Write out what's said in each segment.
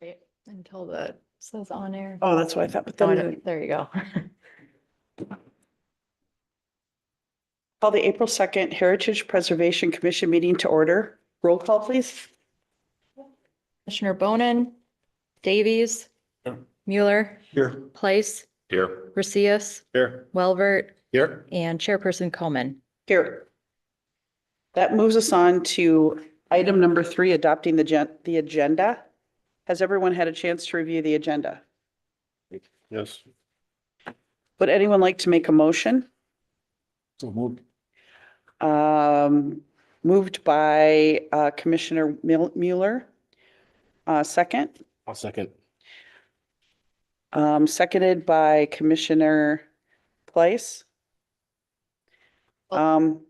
Wait until the says on air. Oh, that's what I thought, but Oh, then there you go. call the April 2nd Heritage Preservation Commission meeting to order. Roll call, please. Commissioner Bonin, Davies, Here. Mueller, Here. Place, Here. Ricius, Here. Welvert, Here. and Chairperson Coleman. Here. That moves us on to item number 3, adopting the agenda. Has everyone had a chance to review the agenda? Yes. Would anyone like to make a motion? So moved. Moved by Commissioner Mueller. Second, I'll second. seconded by Commissioner Place. I'm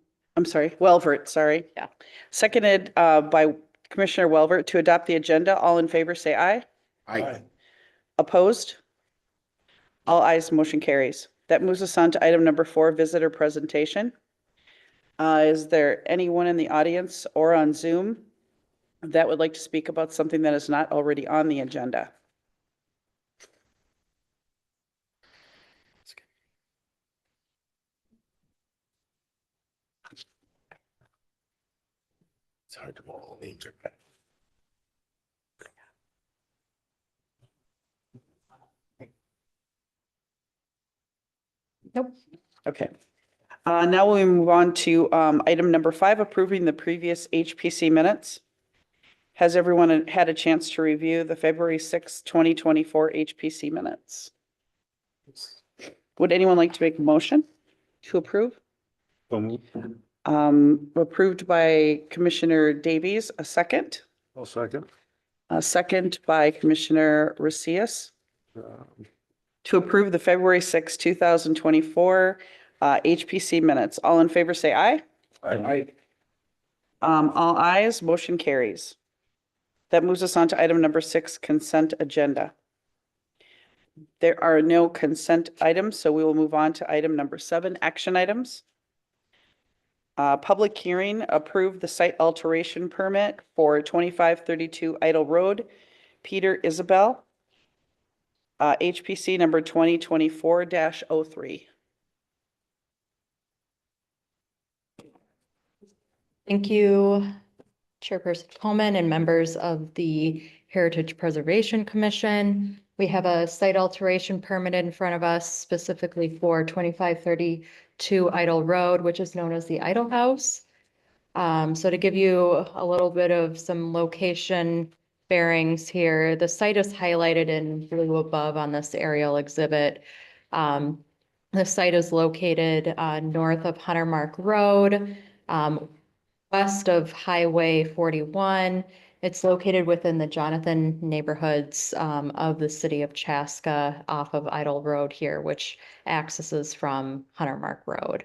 sorry, Welvert, sorry. Yeah. Seconded by Commissioner Welvert to adopt the agenda. All in favor, say aye. Aye. Opposed? All ayes, motion carries. That moves us on to item number 4, visitor presentation. Is there anyone in the audience or on Zoom that would like to speak about something that is not already on the agenda? It's hard to roll names. Nope. Okay. Now we move on to item number 5, approving the previous HPC minutes. Has everyone had a chance to review the February 6, 2024 HPC minutes? Would anyone like to make a motion to approve? So moved. Approved by Commissioner Davies, a second. I'll second. A second by Commissioner Ricius to approve the February 6, 2024 HPC minutes. All in favor, say aye. Aye. All ayes, motion carries. That moves us on to item number 6, consent agenda. There are no consent items, so we will move on to item number 7, action items. Public hearing, approve the site alteration permit for 2532 Eitel Road, Peter Isabell, HPC number 2024-03. Thank you, Chairperson Coleman and members of the Heritage Preservation Commission. We have a site alteration permit in front of us specifically for 2532 Eitel Road, which is known as the Eitel House. So to give you a little bit of some location bearings here, the site is highlighted in blue above on this aerial exhibit. The site is located north of Hunter Mark Road, west of Highway 41. It's located within the Jonathan neighborhoods of the city of Chaska off of Eitel Road here, which accesses from Hunter Mark Road.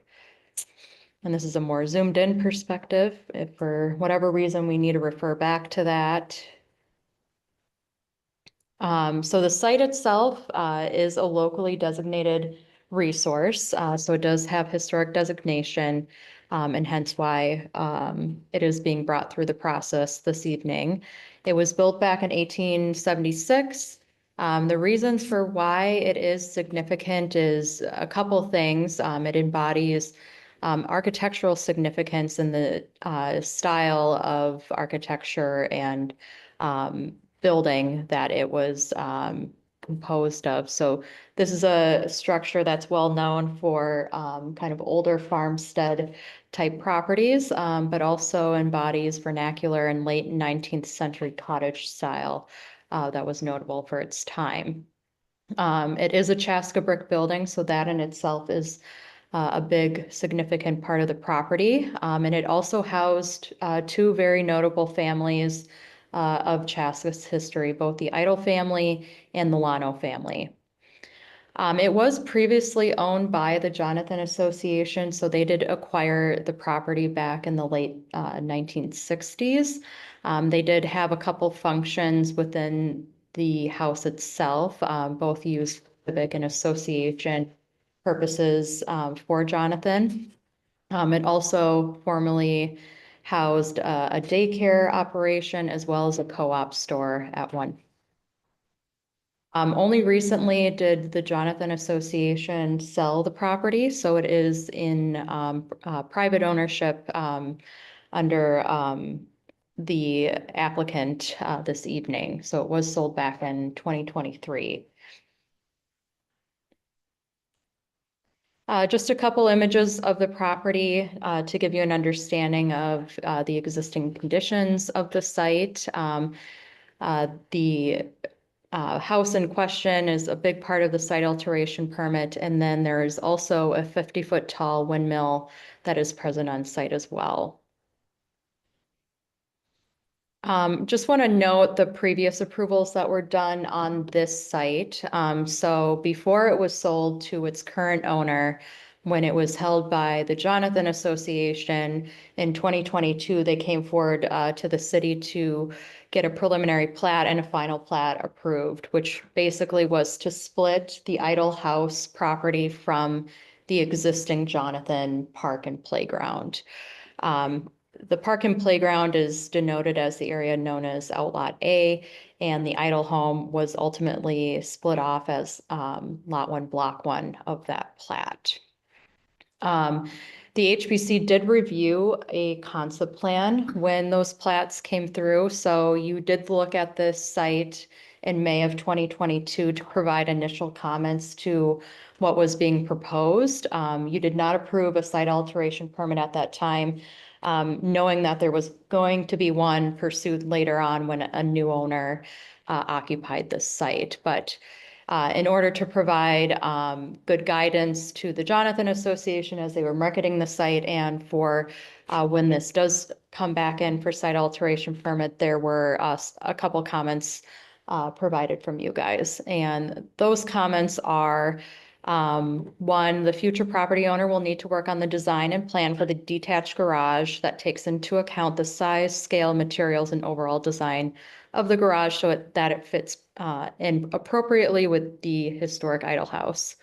And this is a more zoomed in perspective. If for whatever reason we need to refer back to that. So the site itself is a locally designated resource. So it does have historic designation and hence why it is being brought through the process this evening. It was built back in 1876. The reasons for why it is significant is a couple things. It embodies architectural significance in the style of architecture and building that it was composed of. So this is a structure that's well known for kind of older farmstead type properties, but also embodies vernacular and late 19th century cottage style that was notable for its time. It is a Chaska brick building, so that in itself is a big significant part of the property. And it also housed 2 very notable families of Chaska's history, both the Eitel family and the Lano family. It was previously owned by the Jonathan Association, so they did acquire the property back in the late 1960s. They did have a couple functions within the house itself, both used civic and association purposes for Jonathan. It also formerly housed a daycare operation as well as a co-op store at one Only recently did the Jonathan Association sell the property, so it is in private ownership under the applicant this evening. So it was sold back in 2023. Just a couple images of the property to give you an understanding of the existing conditions of the site. The house in question is a big part of the site alteration permit, and then there is also a 50-foot tall windmill that is present on site as well. Just want to note the previous approvals that were done on this site. So before it was sold to its current owner, when it was held by the Jonathan Association in 2022, they came forward to the city to get a preliminary plat and a final plat approved, which basically was to split the Eitel House property from the existing Jonathan Park and Playground. The park and playground is denoted as the area known as Outlot A, and the Eitel home was ultimately split off as Lot 1, Block 1 of that plat. The HPC did review a concept plan when those plats came through, so you did look at this site in May of 2022 to provide initial comments to what was being proposed. You did not approve a site alteration permit at that time, knowing that there was going to be one pursued later on when a new owner occupied this site. But in order to provide good guidance to the Jonathan Association as they were marketing the site, and for when this does come back in for site alteration permit, there were a couple comments provided from you guys. And those comments are, one, the future property owner will need to work on the design and plan for the detached garage that takes into account the size, scale, materials, and overall design of the garage so that it fits in appropriately with the historic Eitel house.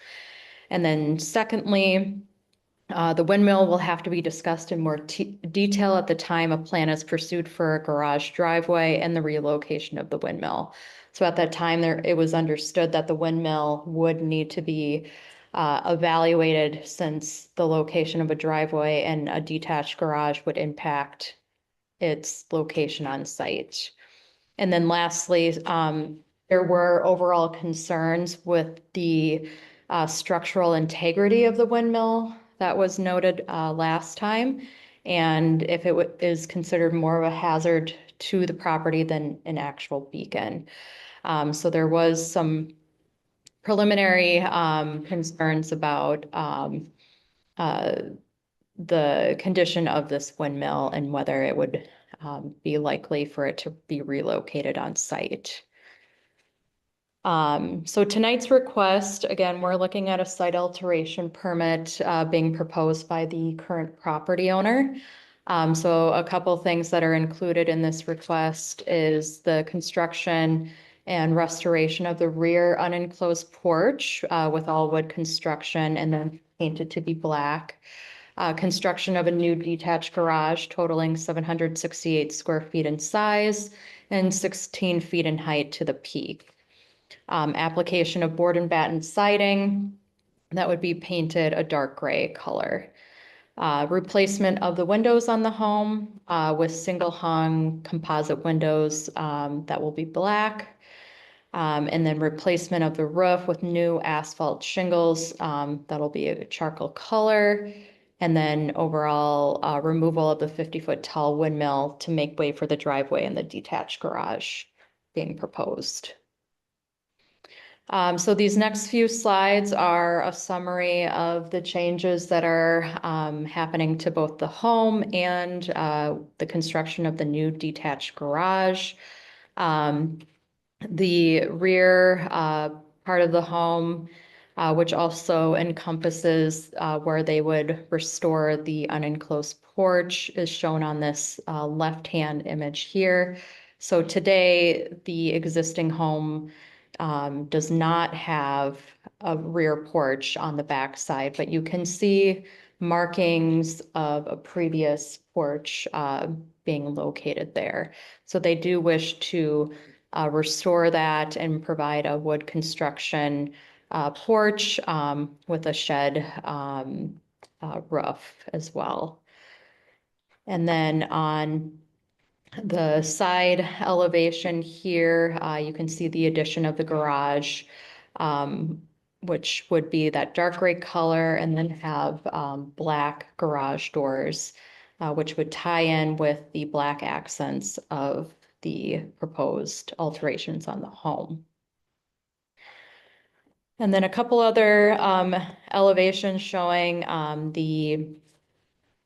And then secondly, the windmill will have to be discussed in more detail at the time a plan is pursued for a garage driveway and the relocation of the windmill. So at that time, it was understood that the windmill would need to be evaluated, since the location of a driveway and a detached garage would impact its location on site. And then lastly, there were overall concerns with the structural integrity of the windmill that was noted last time, and if it is considered more of a hazard to the property than an actual beacon. So there was some preliminary concerns about the condition of this windmill and whether it would be likely for it to be relocated on site. So tonight's request, again, we're looking at a site alteration permit being proposed by the current property owner. So a couple things that are included in this request is the construction and restoration of the rear unenclosed porch with all wood construction and then painted to be black. Construction of a new detached garage totaling 768 square feet in size and 16 feet in height to the peak. Application of board and batten siding that would be painted a dark gray color. Replacement of the windows on the home with single hung composite windows that will be black. And then replacement of the roof with new asphalt shingles that'll be a charcoal color. And then overall removal of the 50-foot tall windmill to make way for the driveway and the detached garage being proposed. So these next few slides are a summary of the changes that are happening to both the home and the construction of the new detached garage. The rear part of the home, which also encompasses where they would restore the unenclosed porch, is shown on this left-hand image here. So today, the existing home does not have a rear porch on the back side, but you can see markings of a previous porch being located there. So they do wish to restore that and provide a wood construction porch with a shed roof as well. And then on the side elevation here, you can see the addition of the garage, which would be that dark gray color, and then have black garage doors, which would tie in with the black accents of the proposed alterations on the home. And then a couple other elevations showing the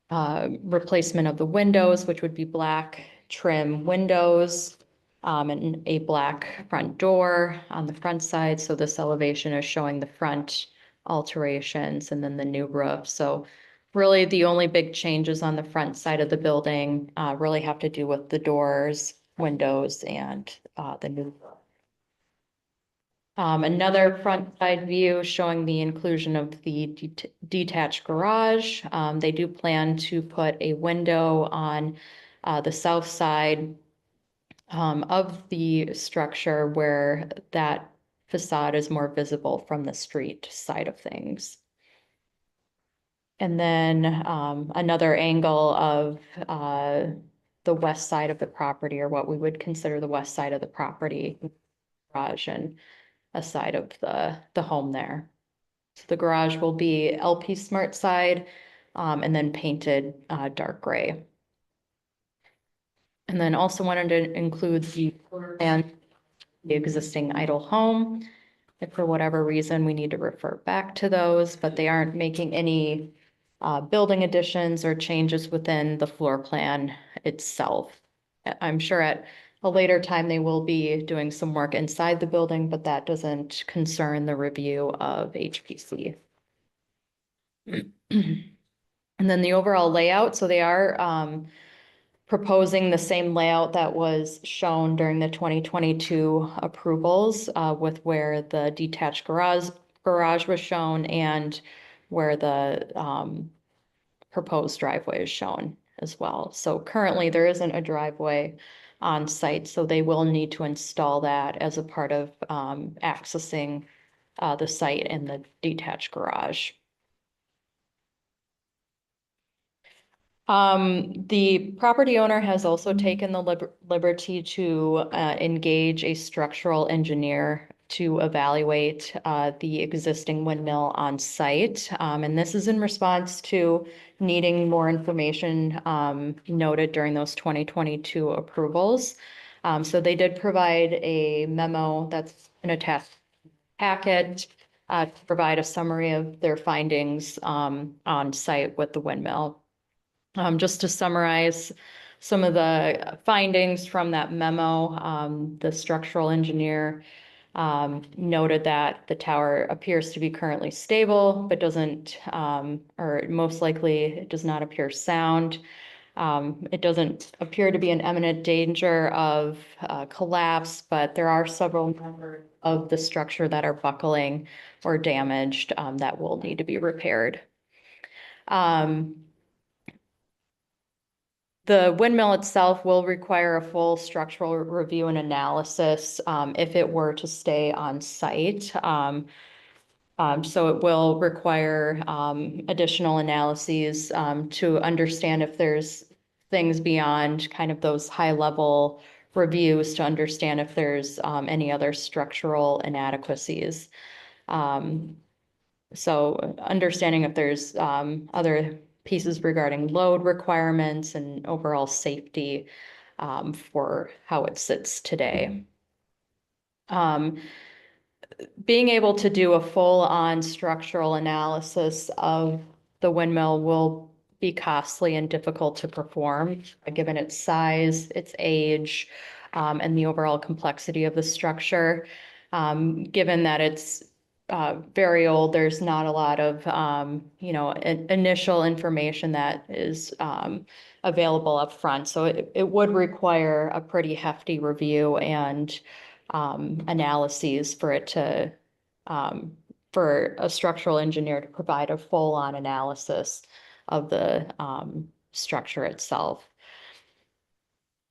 replacement of the windows, which would be black trim windows, and a black front door on the front side. So this elevation is showing the front alterations and then the new roof. So really the only big changes on the front side of the building really have to do with the doors, windows, and the new roof. Another front side view showing the inclusion of the detached garage. They do plan to put a window on the south side of the structure where that facade is more visible from the street side of things. And then another angle of the west side of the property, or what we would consider the west side of the property, garage and a side of the home there. So the garage will be LP Smart side and then painted dark gray. And then also wanted to include the plan, the existing Eitel home. If for whatever reason we need to refer back to those, but they aren't making any building additions or changes within the floor plan itself. I'm sure at a later time they will be doing some work inside the building, but that doesn't concern the review of HPC. And then the overall layout, so they are proposing the same layout that was shown during the 2022 approvals with where the detached garage was shown and where the proposed driveway is shown as well. So currently there isn't a driveway on site, so they will need to install that as a part of accessing the site and the detached garage. The property owner has also taken the liberty to engage a structural engineer to evaluate the existing windmill on site. And this is in response to needing more information noted during those 2022 approvals. So they did provide a memo that's an attached packet to provide a summary of their findings on site with the windmill. Just to summarize some of the findings from that memo, the structural engineer noted that the tower appears to be currently stable, but doesn't, or most likely it does not appear sound. It doesn't appear to be in imminent danger of collapse, but there are several members of the structure that are buckling or damaged that will need to be repaired. The windmill itself will require a full structural review and analysis if it were to stay on site. So it will require additional analyses to understand if there's things beyond kind of those high-level reviews to understand if there's any other structural inadequacies. So understanding if there's other pieces regarding load requirements and overall safety for how it sits today. Being able to do a full-on structural analysis of the windmill will be costly and difficult to perform, given its size, its age, and the overall complexity of the structure. Given that it's very old, there's not a lot of, initial information that is available up front. So it would require a pretty hefty review and analyses for it to, for a structural engineer to provide a full-on analysis of the structure itself.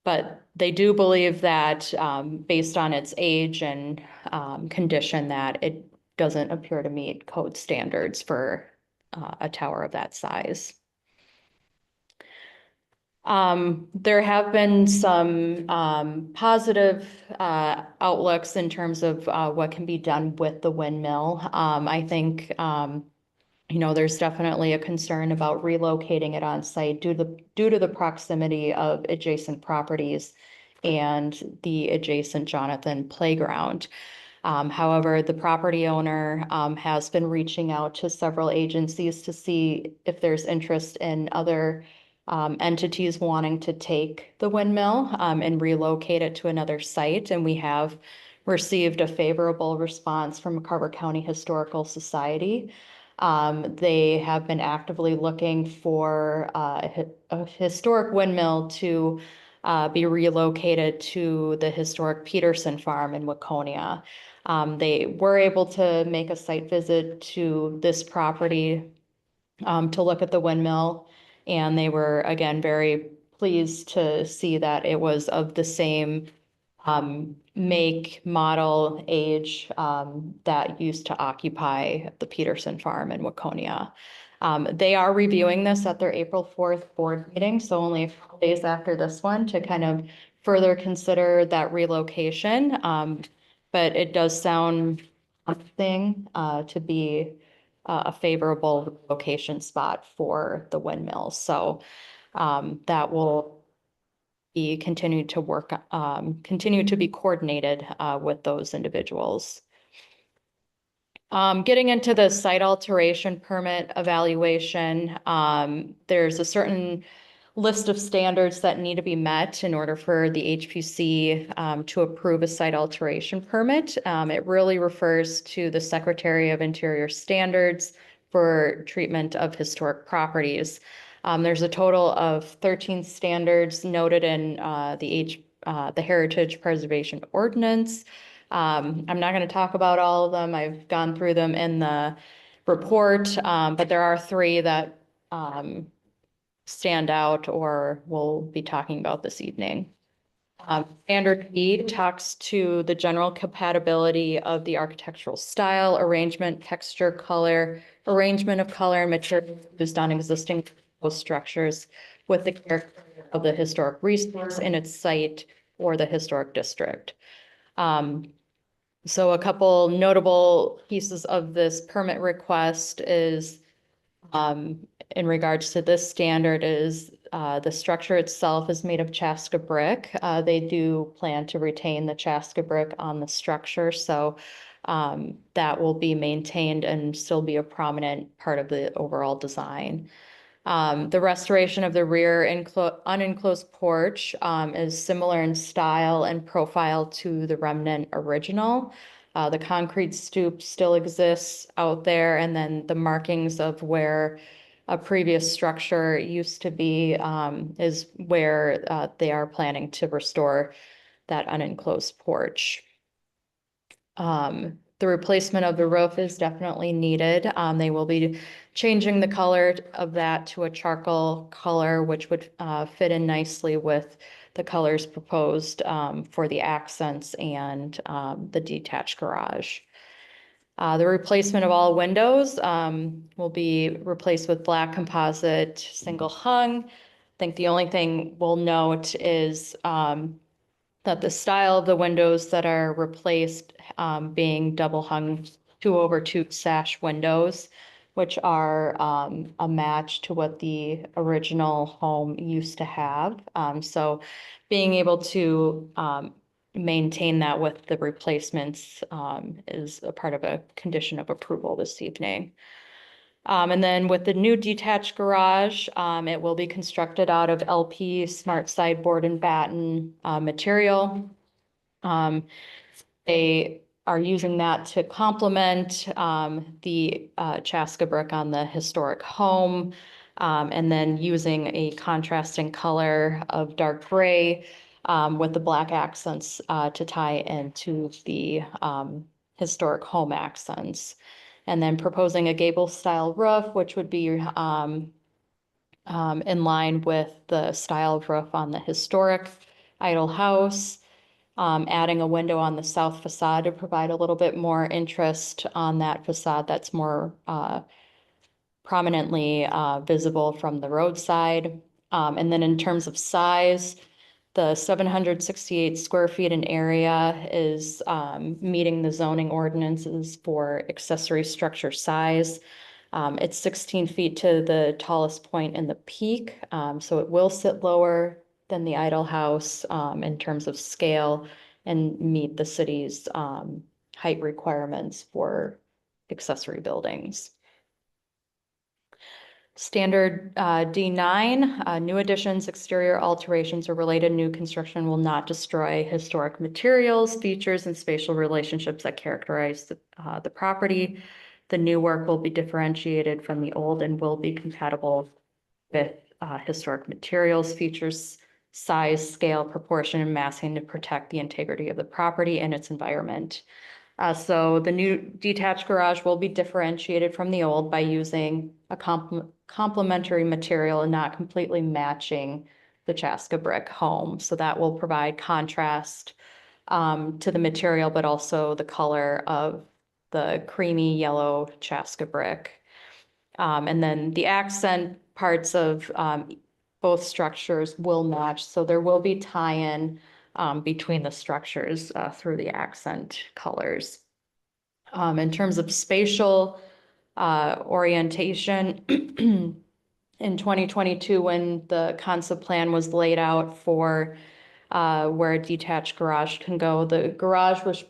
But they do believe that, based on its age and, condition, that it doesn't appear to meet code standards for, a tower of that size. There have been some, positive, outlooks in terms of, what can be done with the windmill. I think, there's definitely a concern about relocating it on site due to the proximity of adjacent properties and the adjacent Jonathan playground. However, the property owner, has been reaching out to several agencies to see if there's interest in other, entities wanting to take the windmill, and relocate it to another site. And we have received a favorable response from Carver County Historical Society. They have been actively looking for, a historic windmill to, be relocated to the historic Peterson Farm in Waconia. They were able to make a site visit to this property, to look at the windmill, and they were, again, very pleased to see that it was of the same, make, model, age, that used to occupy the Peterson Farm in Waconia. They are reviewing this at their April 4th board meeting, so only a couple days after this one, to kind of further consider that relocation. But it does sound something, to be, a favorable location spot for the windmill. So, that will be continued to work, continue to be coordinated, with those individuals. Getting into the site alteration permit evaluation, there's a certain list of standards that need to be met in order for the HPC, to approve a site alteration permit. It really refers to the Secretary of Interior standards for treatment of historic properties. There's a total of 13 standards noted in, the Heritage Preservation Ordinance. I'm not going to talk about all of them. I've gone through them in the report, but there are three that, stand out or we'll be talking about this evening. Standard B talks to the general compatibility of the architectural style, arrangement, texture, color, arrangement of color and material used on existing structures with the character of the historic resource in its site or the historic district. So a couple notable pieces of this permit request is, in regards to this standard, is, the structure itself is made of Chaska brick. They do plan to retain the Chaska brick on the structure, so, that will be maintained and still be a prominent part of the overall design. The restoration of the rear unenclosed porch, is similar in style and profile to the remnant original. The concrete stoop still exists out there, and then the markings of where a previous structure used to be, is where, they are planning to restore that unenclosed porch. The replacement of the roof is definitely needed. They will be changing the color of that to a charcoal color, which would, fit in nicely with the colors proposed, for the accents and, the detached garage. The replacement of all windows, will be replaced with black composite single hung. I think the only thing we'll note is, that the style of the windows that are replaced, being double hung 2/2 sash windows, which are, a match to what the original home used to have. So being able to, maintain that with the replacements, is a part of a condition of approval this evening. And then with the new detached garage, it will be constructed out of LP smart sideboard and batten, material. They are using that to complement, the, Chaska brick on the historic home, and then using a contrasting color of dark gray, with the black accents, to tie into the, historic home accents. And then proposing a gable style roof, which would be, in line with the style of roof on the historic Eitel house, adding a window on the south facade to provide a little bit more interest on that facade that's more prominently visible from the roadside. And then in terms of size, the 768 square feet in area is meeting the zoning ordinances for accessory structure size. It's 16 feet to the tallest point in the peak, so it will sit lower than the Eitel house in terms of scale and meet the city's height requirements for accessory buildings. Standard D9, new additions, exterior alterations, or related new construction will not destroy historic materials, features, and spatial relationships that characterize the property. The new work will be differentiated from the old and will be compatible with historic materials, features, size, scale, proportion, and massing to protect the integrity of the property and its environment. So the new detached garage will be differentiated from the old by using a complementary material and not completely matching the Chaska brick home. So that will provide contrast to the material, but also the color of the creamy yellow Chaska brick. And then the accent parts of both structures will match. So there will be tie-in between the structures through the accent colors. In terms of spatial orientation, in 2022, when the concept plan was laid out for where a detached garage can go, the garage was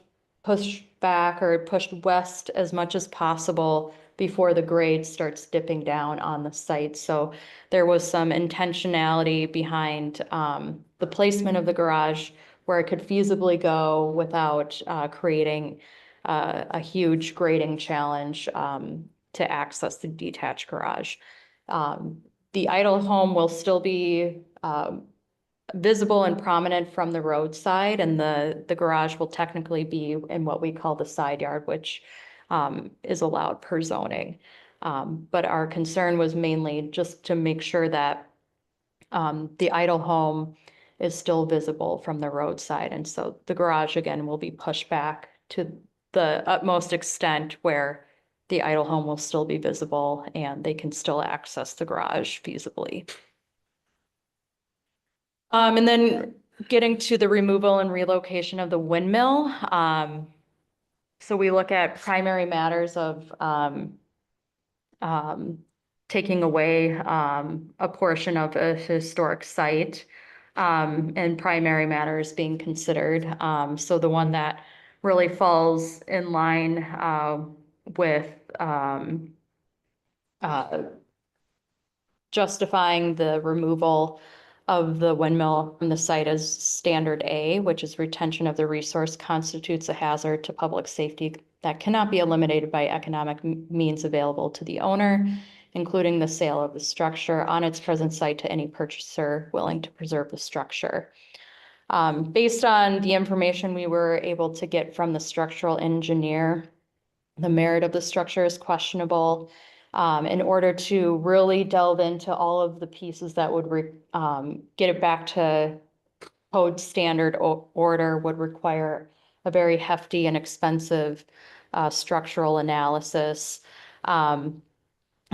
pushed back or pushed west as much as possible before the grade starts dipping down on the site. So there was some intentionality behind the placement of the garage where it could feasibly go without creating a huge grading challenge to access the detached garage. The Eitel home will still be visible and prominent from the roadside, and the garage will technically be in what we call the side yard, which is allowed per zoning. But our concern was mainly just to make sure that the Eitel home is still visible from the roadside. And so the garage, again, will be pushed back to the utmost extent where the Eitel home will still be visible and they can still access the garage feasibly. And then getting to the removal and relocation of the windmill. So we look at primary matters of taking away a portion of a historic site and primary matters being considered. So the one that really falls in line with justifying the removal of the windmill from the site as standard A, which is retention of the resource constitutes a hazard to public safety that cannot be eliminated by economic means available to the owner, including the sale of the structure on its present site to any purchaser willing to preserve the structure. Based on the information we were able to get from the structural engineer, the merit of the structure is questionable. In order to really delve into all of the pieces that would get it back to code standard order would require a very hefty and expensive structural analysis. I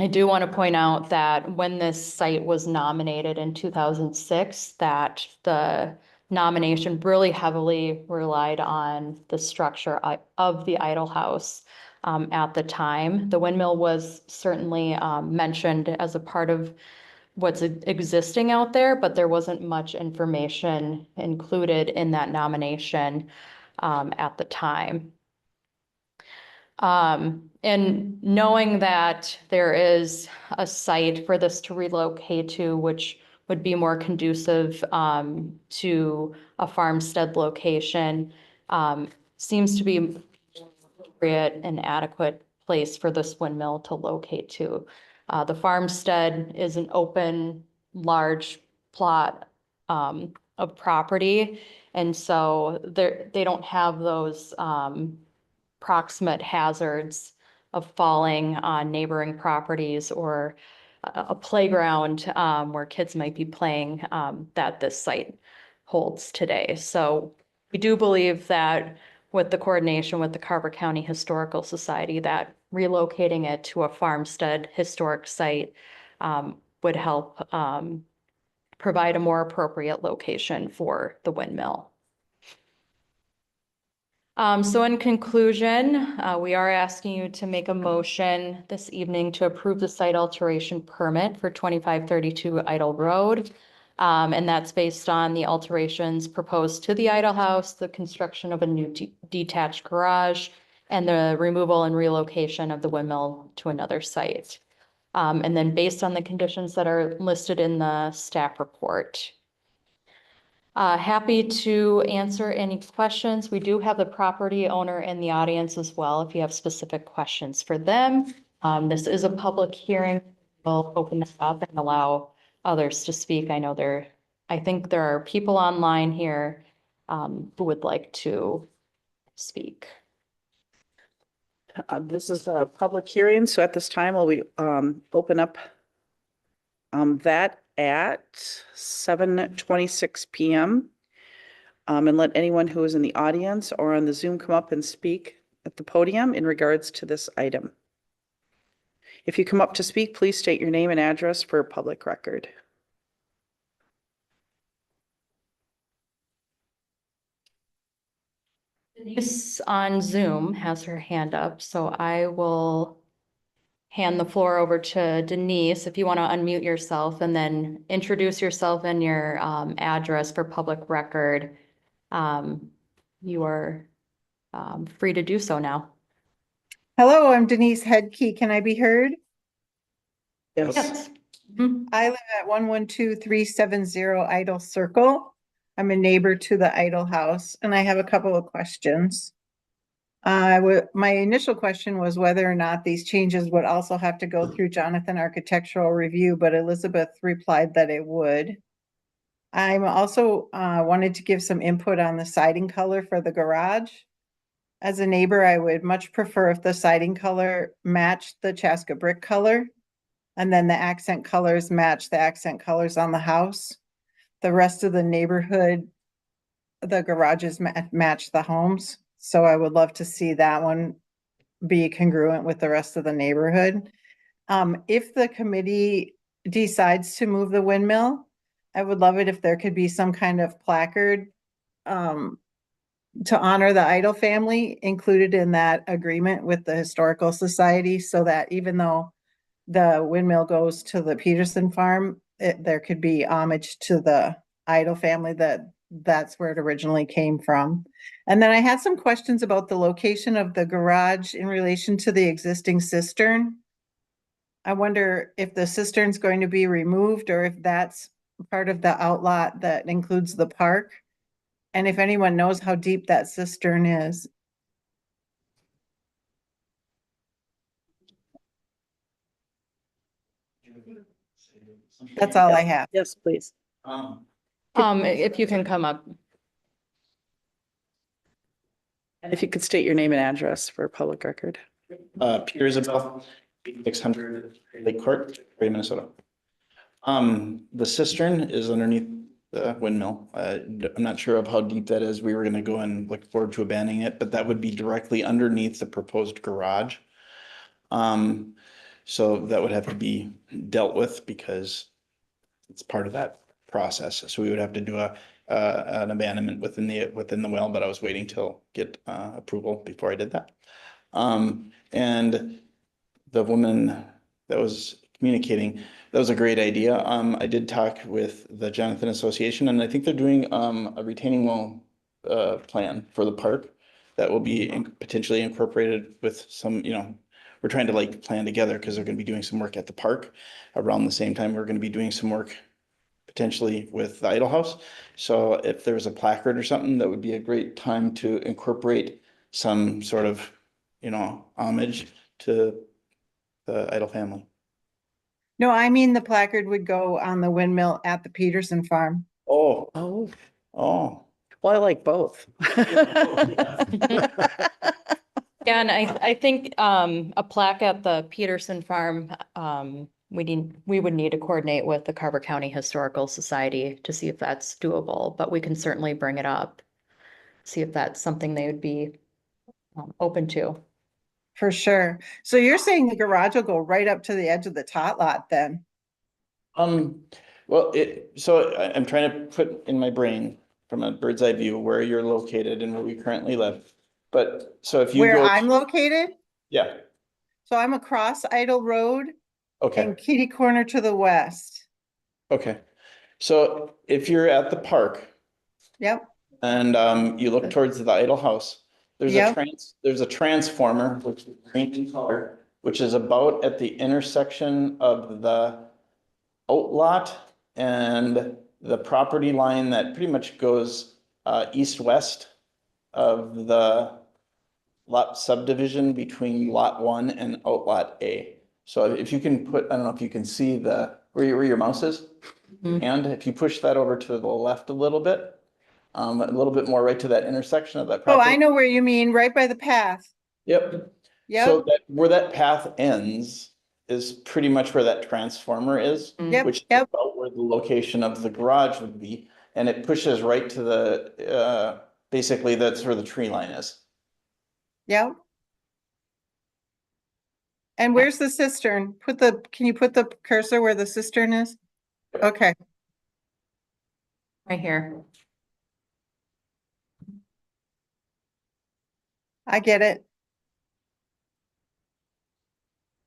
do want to point out that when this site was nominated in 2006, that the nomination really heavily relied on the structure of the Eitel house. At the time, the windmill was certainly mentioned as a part of what's existing out there, but there wasn't much information included in that nomination at the time. And knowing that there is a site for this to relocate to, which would be more conducive to a farmstead location, seems to be an adequate place for this windmill to locate to. The farmstead is an open, large plot of property, and so they don't have those proximate hazards of falling on neighboring properties or a playground where kids might be playing that this site holds today. So we do believe that with the coordination with the Carver County Historical Society, that relocating it to a farmstead historic site would help provide a more appropriate location for the windmill. So in conclusion, we are asking you to make a motion this evening to approve the site alteration permit for 2532 Eitel Road. And that's based on the alterations proposed to the Eitel House, the construction of a new detached garage, and the removal and relocation of the windmill to another site. And then based on the conditions that are listed in the staff report. Happy to answer any questions. We do have the property owner in the audience as well, if you have specific questions for them. This is a public hearing. We'll open this up and allow others to speak. I think there are people online here who would like to speak. This is a public hearing, so at this time, we open up that at 7:26 p.m. And let anyone who is in the audience or on the Zoom come up and speak at the podium in regards to this item. If you come up to speak, please state your name and address for public record. Denise on Zoom has her hand up, so I will hand the floor over to Denise if you want to unmute yourself and then introduce yourself and your address for public record. You are free to do so now. Hello, I'm Denise Headkey. Can I be heard? Yes. Mhm. I live at 112370 Idle Circle. I'm a neighbor to the Idle House, and I have a couple of questions. My initial question was whether or not these changes would also have to go through Jonathan Architectural Review, but Elizabeth replied that it would. I'm also wanted to give some input on the siding color for the garage. As a neighbor, I would much prefer if the siding color matched the Chaska brick color, and then the accent colors match the accent colors on the house. The rest of the neighborhood, the garages match the homes. So I would love to see that one be congruent with the rest of the neighborhood. If the committee decides to move the windmill, I would love it if there could be some kind of placard to honor the Eitel family included in that agreement with the Historical Society, so that even though the windmill goes to the Peterson farm, there could be homage to the Eitel family, that's where it originally came from. And then I had some questions about the location of the garage in relation to the existing cistern. I wonder if the cistern's going to be removed or if that's part of the outlot that includes the park. And if anyone knows how deep that cistern is. That's all I have. Yes, please. If you can come up. And if you could state your name and address for public record. Peter Isabell, 600 Lake Court, Gray, Minnesota. The cistern is underneath the windmill. I'm not sure of how deep that is. We were gonna go and look forward to abandoning it, but that would be directly underneath the proposed garage. So that would have to be dealt with because it's part of that process. So we would have to do an abandonment within the well, but I was waiting till get approval before I did that. And the woman that was communicating, that was a great idea. I did talk with the Jonathan Association, and I think they're doing a retaining wall plan for the park that will be potentially incorporated with some, we're trying to like plan together because they're going to be doing some work at the park around the same time. We're going to be doing some work potentially with the Eitel House. So if there's a placard or something, that would be a great time to incorporate some sort of, homage to the Eitel family. No, I mean the placard would go on the windmill at the Peterson farm. Oh, Oh, oh. well, I like both. Yeah, and I think a plaque at the Peterson farm we would need to coordinate with the Carver County Historical Society to see if that's doable, but we can certainly bring it up. See if that's something they would be open to. For sure. So you're saying the garage will go right up to the edge of the tot lot then? Well, I'm trying to put in my brain from a bird's eye view where you're located and where we currently live. But so if you Where go, I'm located? yeah, So I'm across Eitel Road okay, and kitty corner to the west. okay. So if you're at the park Yep, and you look towards the Idle House, Yep. there's a transformer, which is green in color, which is about at the intersection of the outlot and the property line that pretty much goes east-west of the lot subdivision between lot 1 and outlot A. So if you can put, I don't know if you can see where your mouse is. Mhm. And if you push that over to the left a little bit more right to that intersection of that oh, property. I know where you mean, right by the path. Yep. Yep, So where that path ends is pretty much where that transformer is, yep, which is yep, about where the location of the garage would be. And it pushes right to the, basically that's where the tree line is. yep. And where's the cistern? Can you put the cursor where the cistern is? Okay, Right here. I get it.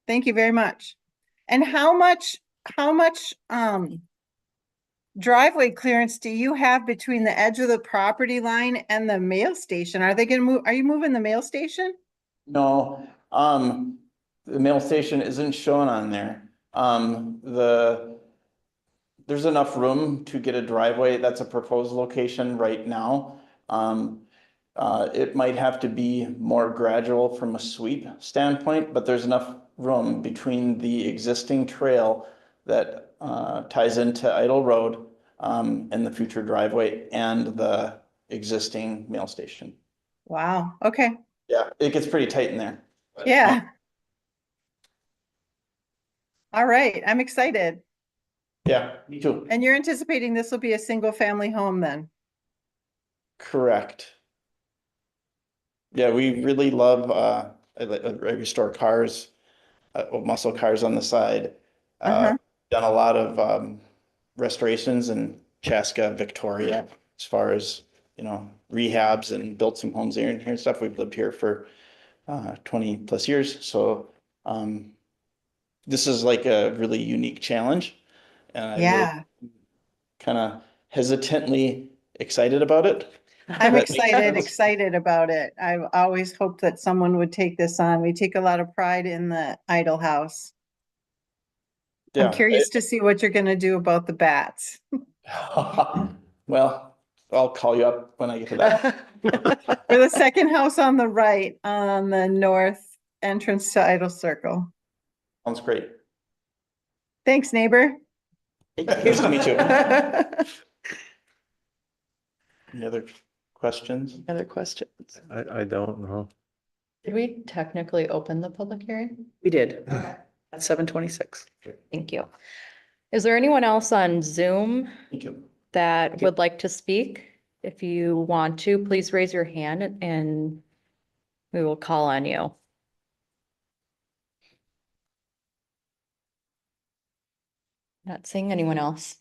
Thank you very much. And how much driveway clearance do you have between the edge of the property line and the mail station? Are you moving the mail station? No, the mail station isn't shown on there. There's enough room to get a driveway. That's a proposed location right now. It might have to be more gradual from a sweep standpoint, but there's enough room between the existing trail that ties into Idle Road and the future driveway and the existing mail station. Wow, okay, Yeah, it gets pretty tight in there. yeah. All right, I'm excited. Yeah, me too. And you're anticipating this will be a single family home then? Correct. Yeah, we really love, I restore cars, muscle cars on the side. Uh-huh. Done a lot of restorations in Chaska, Victoria, as far as, rehabs and built some homes here and stuff. We've lived here for 20 plus years. So this is like a really unique challenge. And I really Yeah, kind of hesitantly excited about it. I'm That makes excited sense. about it. I've always hoped that someone would take this on. We take a lot of pride in the Idle House. I'm Yeah. curious to see what you're gonna do about the bats. Well, I'll call you up when I get to that. For the second house on the right, on the north entrance to Idle Circle. Sounds great. Thanks, neighbor. Nice to meet you. Any other questions? Other questions? I don't know. Did we technically open the public hearing? We did at 7:26. Thank you. Is there anyone else on Zoom Thank you. that would like to speak? If you want to, please raise your hand and we will call on you. Not seeing anyone else.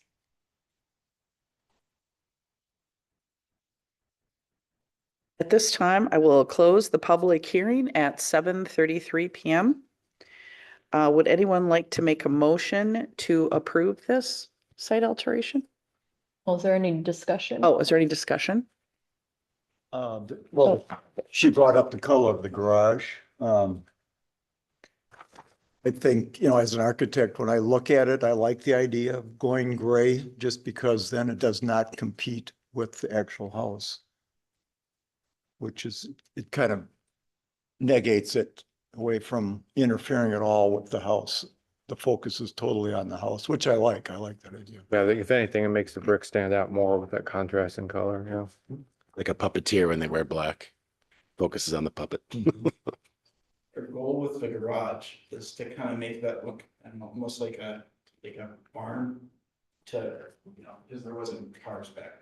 At this time, I will close the public hearing at 7:33 PM. Would anyone like to make a motion to approve this site alteration? Was there any discussion? Oh, is there any discussion? Well, she brought up the color of the garage. I think, as an architect, when I look at it, I like the idea of going gray just because then it does not compete with the actual house. It kind of negates it away from interfering at all with the house. The focus is totally on the house, which I like. I like that idea. Yeah, I think if anything, it makes the brick stand out more with that contrast in color, yeah. Like a puppeteer when they wear black. Focuses on the puppet. our goal with the garage is to kind of make that look, I don't know, almost like a barn to, because there wasn't cars back.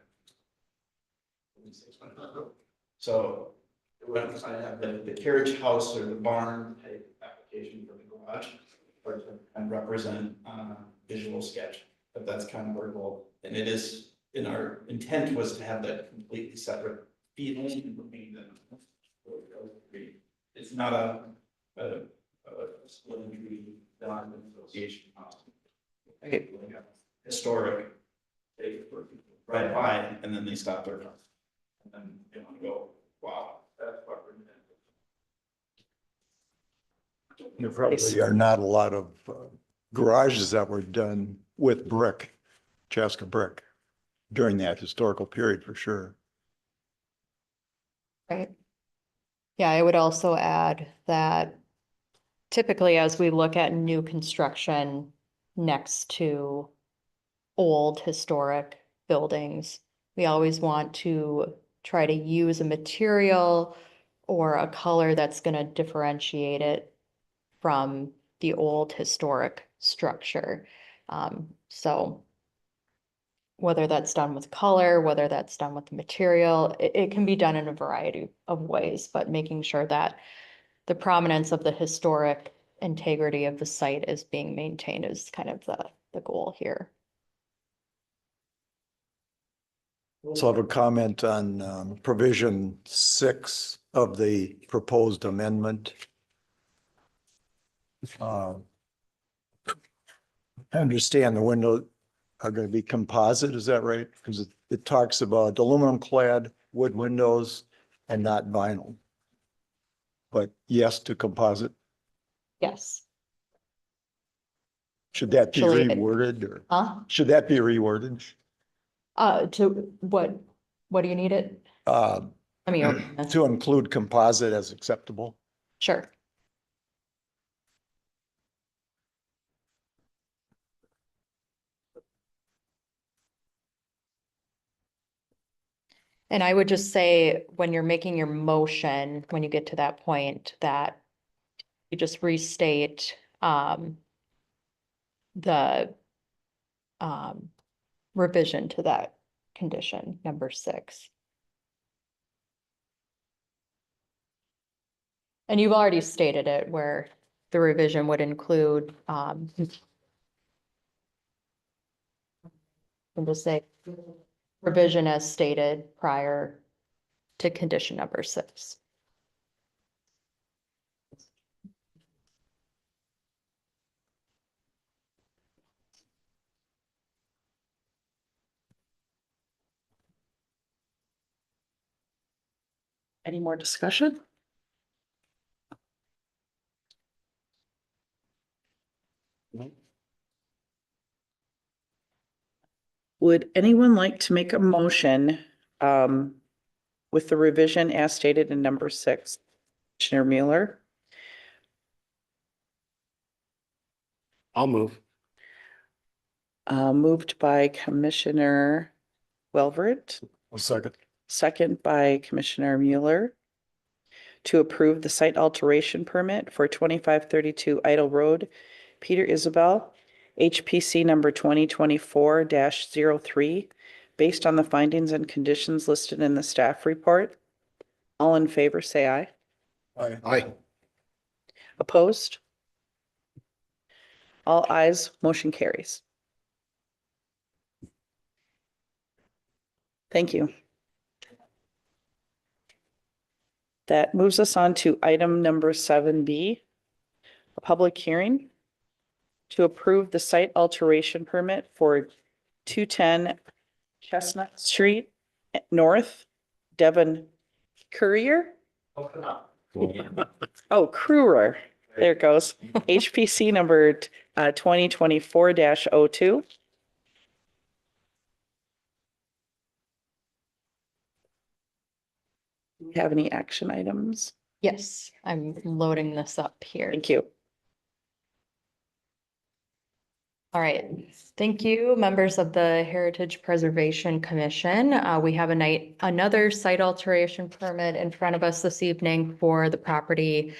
So when I have the carriage house or the barn type application for the garage, or to kind of represent visual sketch, but that's kind of our goal. And it is, in our intent was to have that completely separate feeling between them. It's not a split tree association house. Okay. Like a historic, they ride by and then they stop their car. And then they want to go, wow, that's what we're doing. There probably are not a lot of garages that were done with brick, Chaska brick, during that historical period for sure. Right. Yeah, I would also add that typically as we look at new construction next to old historic buildings, we always want to try to use a material or a color that's going to differentiate it from the old historic structure. So whether that's done with color, whether that's done with material, it can be done in a variety of ways, but making sure that the prominence of the historic integrity of the site is being maintained is kind of the goal here. Also have a comment on provision 6 of the proposed amendment. I understand the window are going to be composite, is that right? Because it talks about aluminum clad wood windows and not vinyl. But yes to composite. Yes. Should that be Actually, reworded or Huh? should that be reworded? To what do you need it? Uh, I mean, to include composite as acceptable? sure. And I would just say, when you're making your motion, when you get to that point, that you just restate, the, revision to that condition, number 6. And you've already stated it, where the revision would include, and just say revision as stated prior to condition number 6. Any more discussion? Would anyone like to make a motion with the revision as stated in number 6? Commissioner Mueller, I'll move. moved by Commissioner Welvert, A second. second by Commissioner Mueller, to approve the site alteration permit for 2532 Eitel Road, Peter Isabell, HPC number 2024-03, based on the findings and conditions listed in the staff report. All in favor, say aye. Aye. Opposed? All ayes, motion carries. Thank you. That moves us on to item number 7B, a public hearing to approve the site alteration permit for 210 Chestnut Street North, Devin. Creurer? Oh, Creurer. There it goes. HPC number 2024-02. Do we have any action items? Yes, I'm loading this up here. Thank you. All right, thank you, members of the Heritage Preservation Commission. We have another site alteration permit in front of us this evening for the property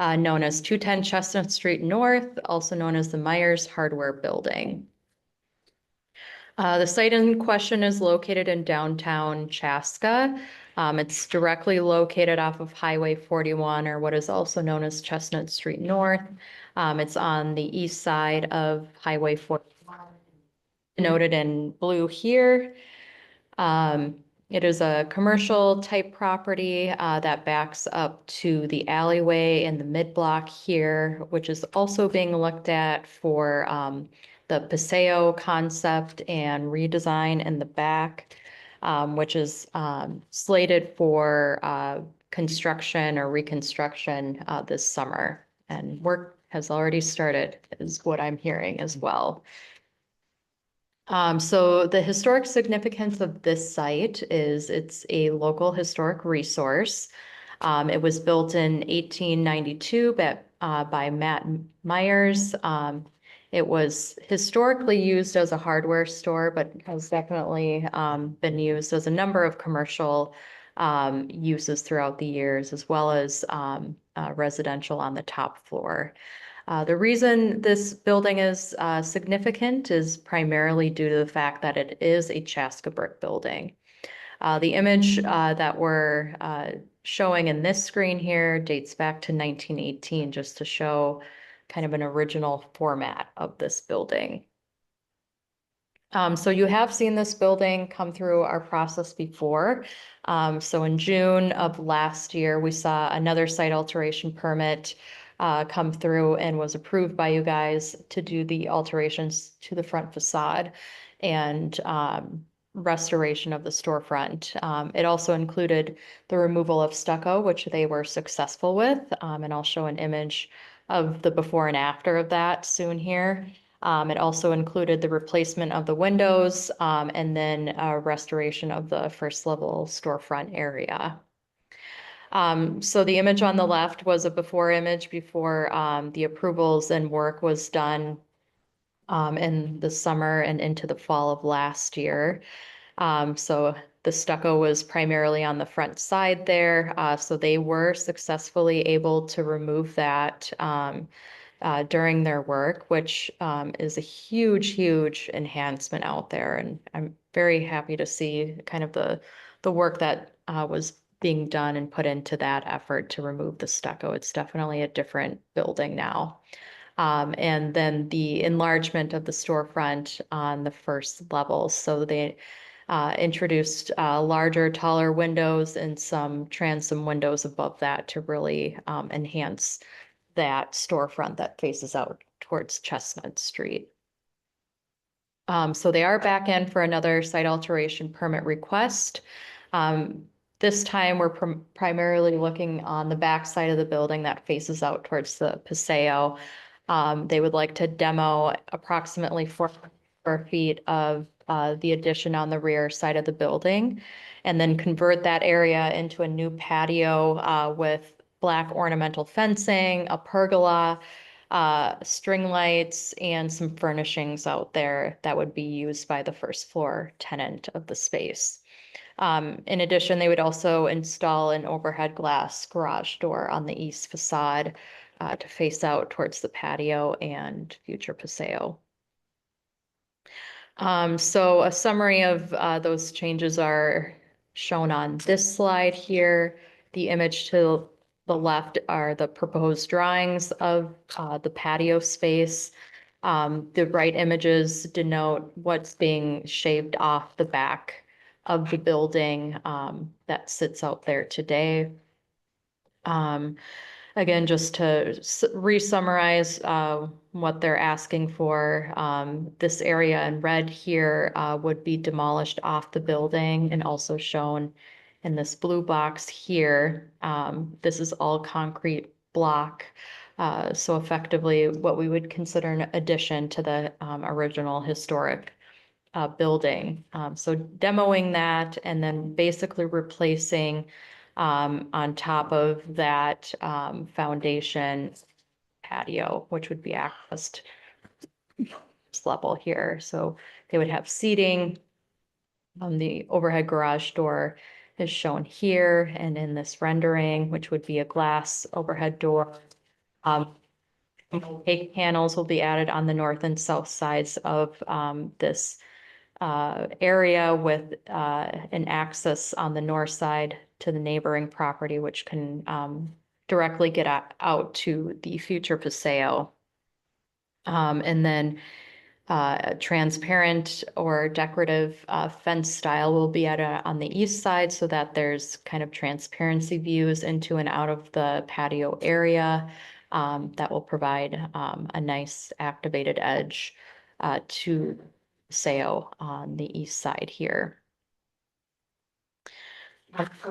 known as 210 Chestnut Street North, also known as the Myers Hardware Building. The site in question is located in downtown Chaska. It's directly located off of Highway 41, or what is also known as Chestnut Street North. It's on the east side of Highway 41, noted in blue here. It is a commercial type property that backs up to the alleyway in the mid-block here, which is also being looked at for the Paseo concept and redesign in the back, which is slated for construction or reconstruction this summer. And work has already started, is what I'm hearing as well. So the historic significance of this site is it's a local historic resource. It was built in 1892 by Matt Myers. It was historically used as a hardware store, but has definitely been used as a number of commercial uses throughout the years, as well as residential on the top floor. The reason this building is significant is primarily due to the fact that it is a Chaska brick building. The image that we're showing in this screen here dates back to 1918, just to show kind of an original format of this building. So you have seen this building come through our process before. So in June of last year, we saw another site alteration permit come through and was approved by you guys to do the alterations to the front facade and restoration of the storefront. It also included the removal of stucco, which they were successful with. And I'll show an image of the before and after of that soon here. It also included the replacement of the windows and then restoration of the first level storefront area. So the image on the left was a before image before the approvals and work was done in the summer and into the fall of last year. So the stucco was primarily on the front side there. So they were successfully able to remove that during their work, which is a huge, huge enhancement out there. And I'm very happy to see kind of the work that was being done and put into that effort to remove the stucco. It's definitely a different building now. And then the enlargement of the storefront on the first level. So they introduced larger, taller windows and some transom windows above that to really enhance that storefront that faces out towards Chestnut Street. So they are back in for another site alteration permit request. This time we're primarily looking on the back side of the building that faces out towards the Paseo. They would like to demo approximately 4 square feet of the addition on the rear side of the building, and then convert that area into a new patio with black ornamental fencing, a pergola, string lights, and some furnishings out there that would be used by the first floor tenant of the space. In addition, they would also install an overhead glass garage door on the east facade to face out towards the patio and future Paseo. So a summary of those changes are shown on this slide here. The image to the left are the proposed drawings of the patio space. The right images denote what's being shaved off the back of the building that sits out there today. Again, just to re-summarize what they're asking for, this area in red here would be demolished off the building and also shown in this blue box here. This is all concrete block. So effectively what we would consider an addition to the original historic building. So demoing that and then basically replacing on top of that foundation patio, which would be accessed this level here. So they would have seating. The overhead garage door is shown here and in this rendering, which would be a glass overhead door Opaque panels will be added on the north and south sides of this area with an access on the north side to the neighboring property, which can directly get out to the future Paseo. And then transparent or decorative fence style will be on the east side so that there's kind of transparency views into and out of the patio area. That will provide a nice activated edge to Paseo on the east side here.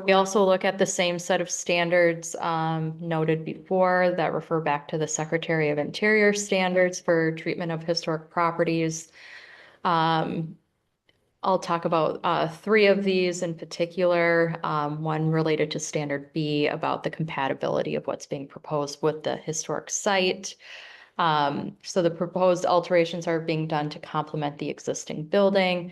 We also look at the same set of standards noted before that refer back to the Secretary of Interior standards for treatment of historic properties. I'll talk about 3 of these in particular. One related to Standard B about the compatibility of what's being proposed with the historic site. So the proposed alterations are being done to complement the existing building.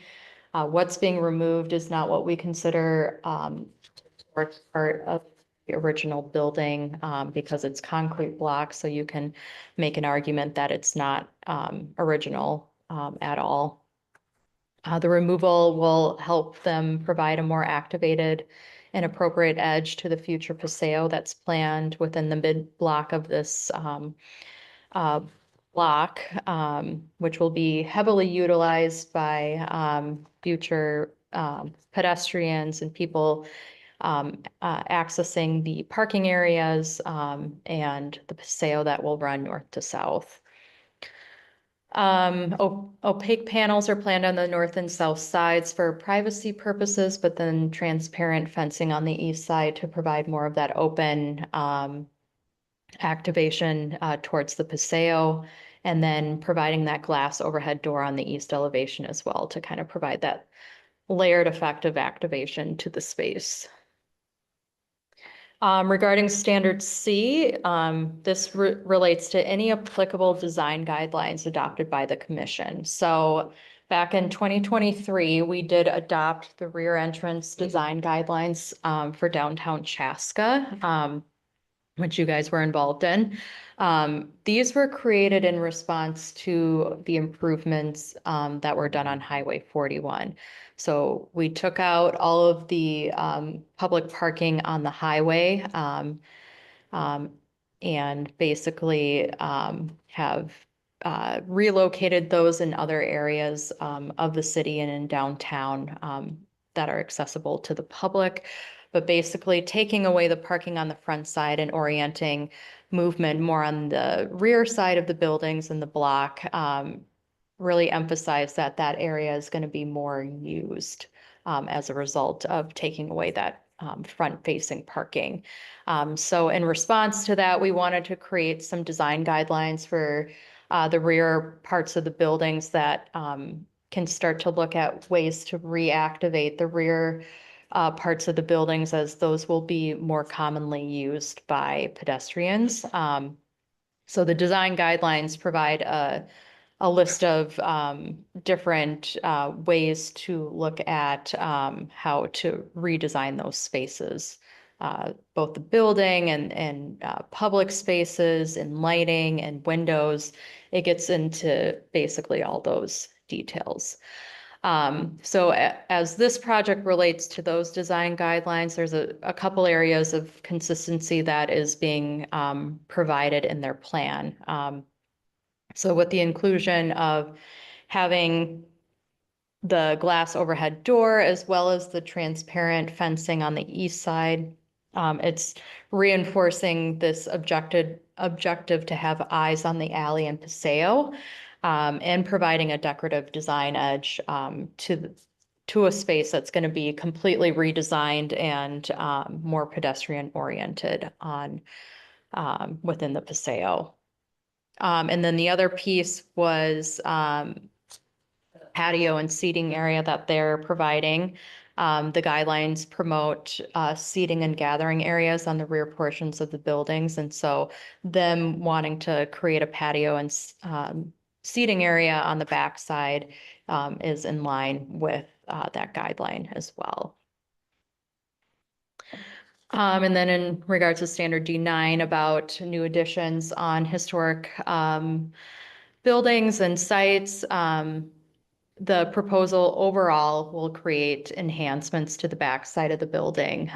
What's being removed is not what we consider part of the original building because it's concrete block, so you can make an argument that it's not original at all. The removal will help them provide a more activated and appropriate edge to the future Paseo that's planned within the mid-block of this block, which will be heavily utilized by future pedestrians and people accessing the parking areas and the Paseo that will run north to south. Opaque panels are planned on the north and south sides for privacy purposes, but then transparent fencing on the east side to provide more of that open activation towards the Paseo, and then providing that glass overhead door on the east elevation as well to kind of provide that layered effect of activation to the space. Regarding Standard C, this relates to any applicable design guidelines adopted by the commission. So back in 2023, we did adopt the rear entrance design guidelines for downtown Chaska, which you guys were involved in. These were created in response to the improvements that were done on Highway 41. So we took out all of the public parking on the highway and basically have relocated those in other areas of the city and in downtown that are accessible to the public. But basically taking away the parking on the front side and orienting movement more on the rear side of the buildings and the block really emphasize that that area is going to be more used as a result of taking away that front-facing parking. So in response to that, we wanted to create some design guidelines for the rear parts of the buildings that can start to look at ways to reactivate the rear parts of the buildings, as those will be more commonly used by pedestrians. So the design guidelines provide a list of different ways to look at how to redesign those spaces, both the building and public spaces and lighting and windows. It gets into basically all those details. So as this project relates to those design guidelines, there's a couple areas of consistency that is being provided in their plan. So with the inclusion of having the glass overhead door as well as the transparent fencing on the east side, it's reinforcing this objective to have eyes on the alley and Paseo, and providing a decorative design edge to a space that's going to be completely redesigned and more pedestrian oriented on within the Paseo. And then the other piece was patio and seating area that they're providing. The guidelines promote seating and gathering areas on the rear portions of the buildings. And so them wanting to create a patio and seating area on the backside is in line with that guideline as well. And then in regards to standard D9 about new additions on historic buildings and sites, the proposal overall will create enhancements to the backside of the building.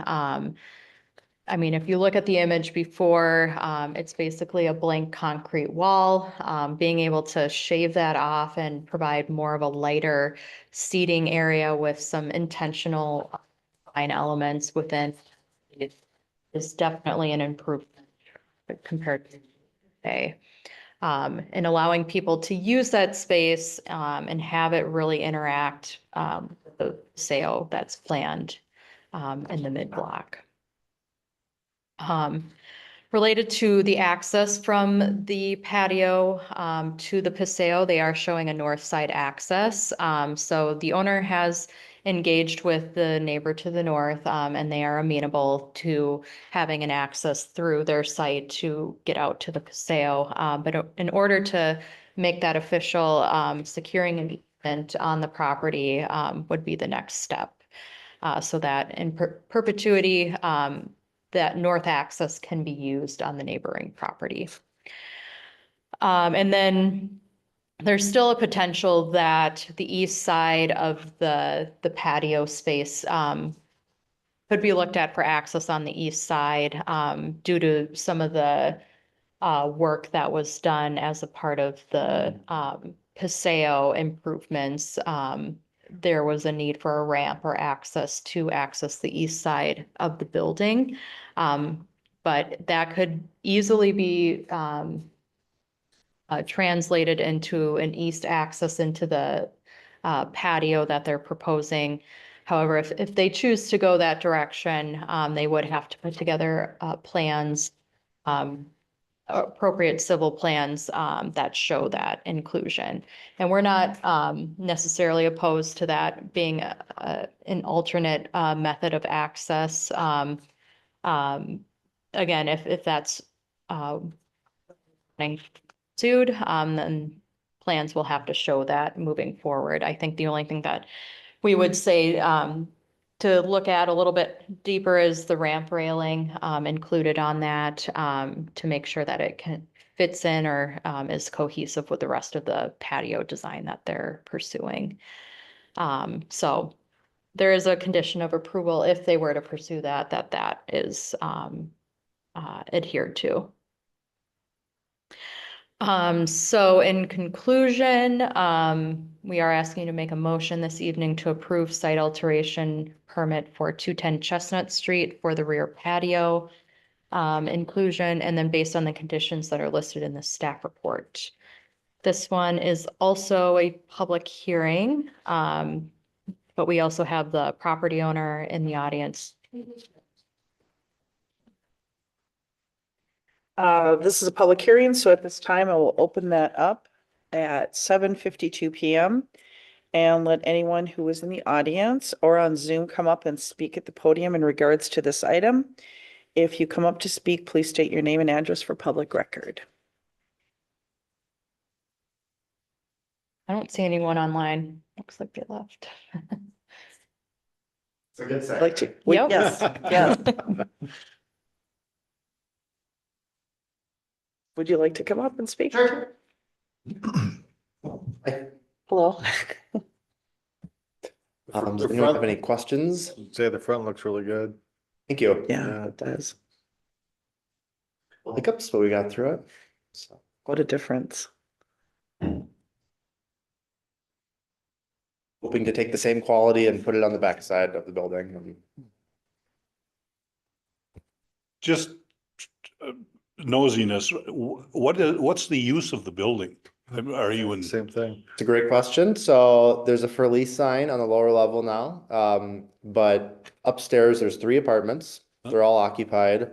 I mean, if you look at the image before, it's basically a blank concrete wall. Being able to shave that off and provide more of a lighter seating area with some intentional line elements within it is definitely an improvement compared to today. And allowing people to use that space and have it really interact with the sale that's planned in the mid-block. Related to the access from the patio to the Paseo, they are showing a north side access. So the owner has engaged with the neighbor to the north, and they are amenable to having an access through their site to get out to the Paseo. But in order to make that official, securing an easement on the property would be the next step. So that in perpetuity, that north access can be used on the neighboring property. And then there's still a potential that the east side of the patio space could be looked at for access on the east side due to some of the work that was done as a part of the Paseo improvements. There was a need for a ramp or access to access the east side of the building. But that could easily be translated into an east access into the patio that they're proposing. However, if they choose to go that direction, they would have to put together plans, appropriate civil plans that show that inclusion. And we're not necessarily opposed to that being an alternate method of access. Again, if that's being pursued, then plans will have to show that moving forward. I think the only thing that we would say to look at a little bit deeper is the ramp railing included on that to make sure that it fits in or is cohesive with the rest of the patio design that they're pursuing. So there is a condition of approval if they were to pursue that is adhered to. So in conclusion, we are asking you to make a motion this evening to approve site alteration permit for 210 Chestnut Street for the rear patio inclusion, and then based on the conditions that are listed in the staff report. This one is also a public hearing, but we also have the property owner in the audience. This is a public hearing, so at this time I will open that up at 7:52 PM. And let anyone who is in the audience or on Zoom come up and speak at the podium in regards to this item. If you come up to speak, please state your name and address for public record. I don't see anyone online. Looks like they left. It's a good I'd like to, Yep. yes, yes. Would you like to come up and speak? Sure. Hello. Does anyone have any questions? Say the front looks really good. Thank you. Yeah, it does. Hiccups, but we got through it. So, What a difference. hoping to take the same quality and put it on the backside of the building. Just nosiness, what's the use of the building? Are you in? Same thing. It's a great question. So there's a for lease sign on the lower level now. But upstairs, there's 3 apartments. They're all occupied.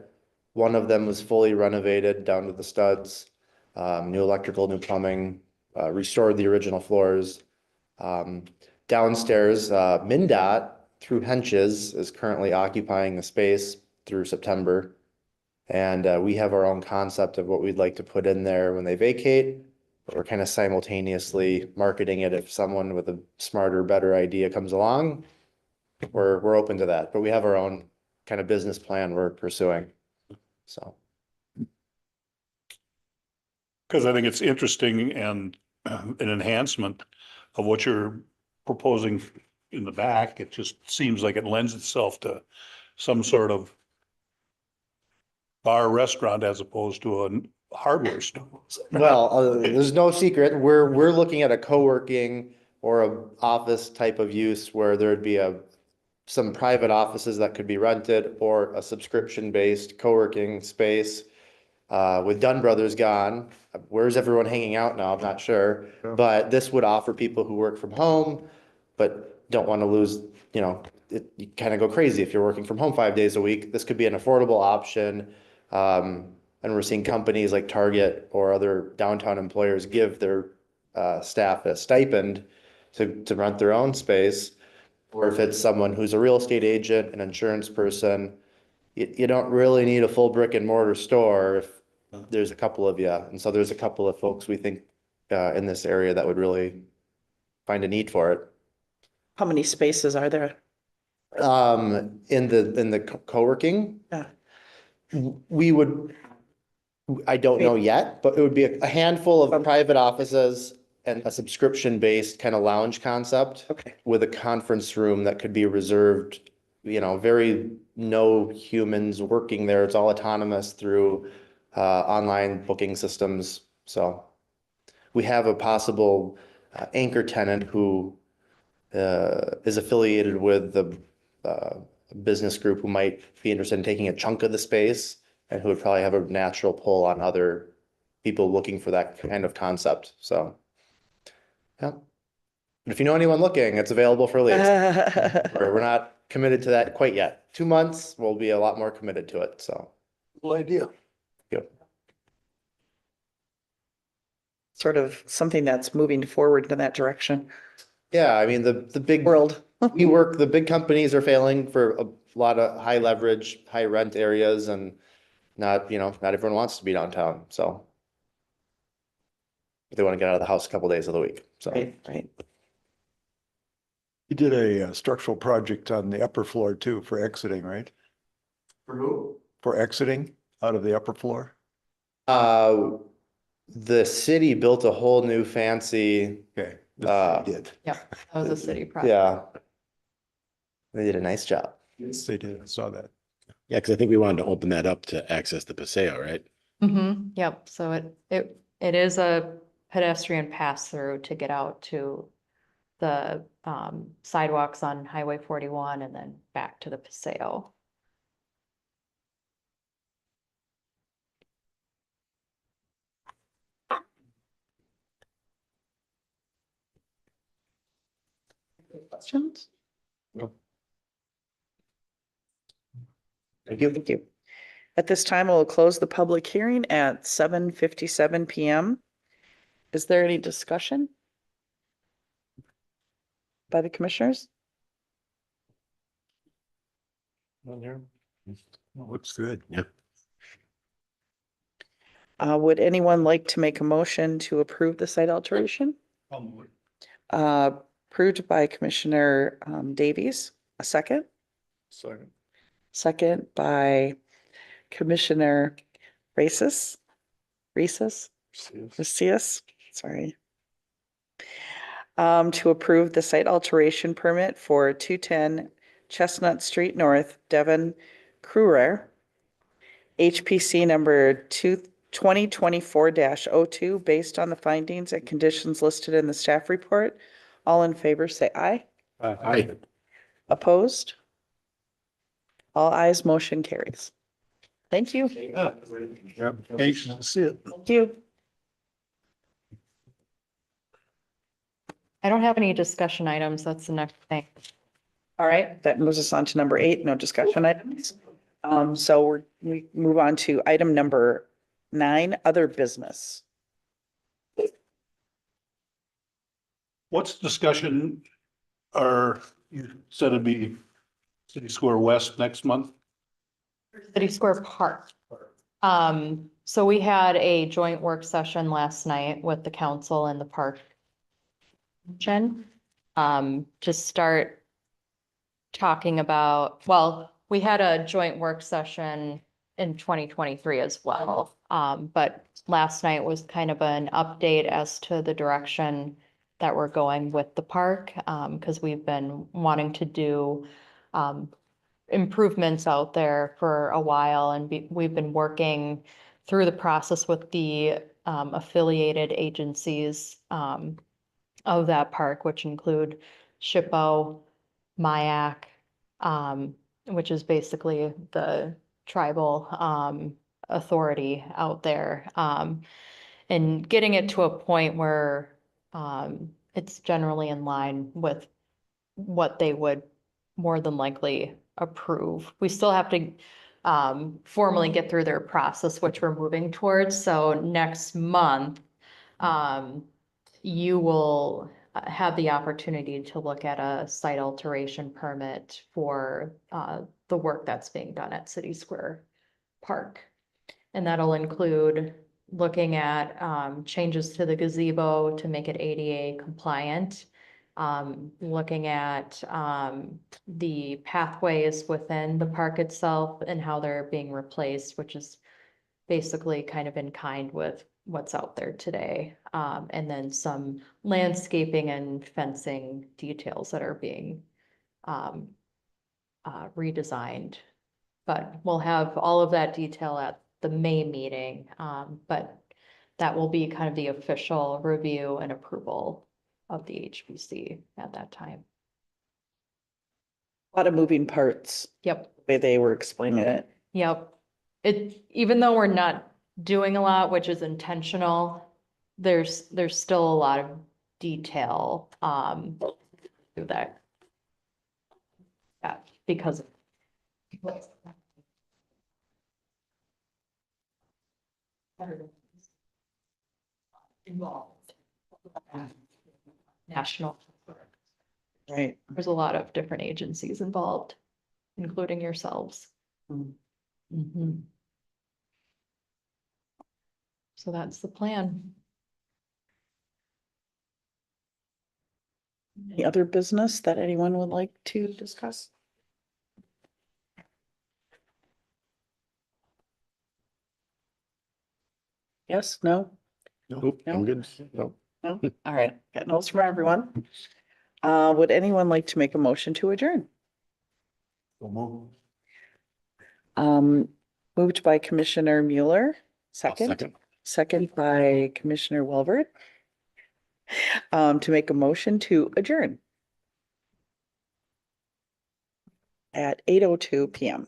One of them was fully renovated down to the studs, new electrical, new plumbing, restored the original floors. Downstairs, MnDOT through Henches is currently occupying the space through September. And we have our own concept of what we'd like to put in there when they vacate. But we're kind of simultaneously marketing it if someone with a smarter, better idea comes along. We're open to that, but we have our own kind of business plan we're pursuing. So, Because I think it's interesting and an enhancement of what you're proposing in the back. It just seems like it lends itself to some sort of bar restaurant as opposed to a hardware store. well, there's no secret. We're looking at a co-working or a office type of use where there'd be some private offices that could be rented or a subscription-based co-working space. With Dunn Brothers gone, where's everyone hanging out now? I'm not sure. But this would offer people who work from home, but don't want to lose, you kind of go crazy if you're working from home 5 days a week. This could be an affordable option. And we're seeing companies like Target or other downtown employers give their staff a stipend to rent their own space. Or if it's someone who's a real estate agent, an insurance person, you don't really need a full brick and mortar store if there's a couple of you. And so there's a couple of folks we think in this area that would really find a need for it. How many spaces are there? In the co-working, Yeah. I don't know yet, but it would be a handful of private offices and a subscription-based kind of lounge concept. Okay. With a conference room that could be reserved, very no humans working there. It's all autonomous through online booking systems. So we have a possible anchor tenant who is affiliated with the business group who might be interested in taking a chunk of the space and who would probably have a natural pull on other people looking for that kind of concept. So, yeah. But if you know anyone looking, it's available for lease. We're not committed to that quite yet. 2 months, we'll be a lot more committed to it. So, Cool idea. Sort of something that's moving forward in that direction. yeah, I mean, the big World. the big companies are failing for a lot of high leverage, high rent areas, and not everyone wants to be downtown. So they want to get out of the house a couple days of the week. So Right. You did a structural project on the upper floor too for exiting, right? for who? For exiting out of the upper floor? The city built a whole new fancy, Okay. Did. Yeah, that was a city project. yeah. They did a nice job. Yes, they did. I saw that. Yeah, because I think we wanted to open that up to access the Paseo, right? Mm-hmm, yep, so it is a pedestrian pass through to get out to the sidewalks on Highway 41 and then back to the Paseo. Questions? No. Thank you. At this time, we'll close the public hearing at 7:57 PM. Is there any discussion by the commissioners? Looks good. Yeah. Would anyone like to make a motion to approve the site alteration? Approved by Commissioner Davies. A second? Second. Second by Commissioner Racis. Macias, sorry. To approve the site alteration permit for 210 Chestnut Street North, Devin, Creurer. HPC number 2024-02, based on the findings and conditions listed in the staff report. All in favor, say aye. Aye. Opposed? All ayes, motion carries. Thank you. Yep. Anxious to see it. Thank you. I don't have any discussion items, that's the next thing. All right, that moves us on to number 8, no discussion items. So we move on to item number 9, other business. What's discussion, or you said it'd be City Square West next month? City Square Park. So we had a joint work session last night with the council and the park. To start talking about, well, we had a joint work session in 2023 as well. But last night was kind of an update as to the direction that we're going with the park, because we've been wanting to do improvements out there for a while, and we've been working through the process with the affiliated agencies of that park, which include SHPO, MIAC, which is basically the tribal authority out there. And getting it to a point where it's generally in line with what they would more than likely approve. We still have to formally get through their process, which we're moving towards. So next month, you will have the opportunity to look at a site alteration permit for the work that's being done at City Square Park. And that'll include looking at changes to the gazebo to make it ADA compliant. Looking at the pathways within the park itself and how they're being replaced, which is basically kind of in kind with what's out there today. And then some landscaping and fencing details that are being redesigned. But we'll have all of that detail at the May meeting, but that will be kind of the official review and approval of the HPC at that time. A lot of moving parts, Yep, the way they were explaining it. yep. Even though we're not doing a lot, which is intentional, there's still a lot of detail to that. Yeah, because involved. National. Right. There's a lot of different agencies involved, including yourselves. Mm. Mhm. So that's the plan. Any other business that anyone would like to discuss? Yes, no, Nope, I'm good. Nope. no? All right, got notes from everyone. Would anyone like to make a motion to adjourn? So move. Moved by Commissioner Mueller, I'll second. Second by Commissioner Welbert. To make a motion to adjourn at 8:02 PM.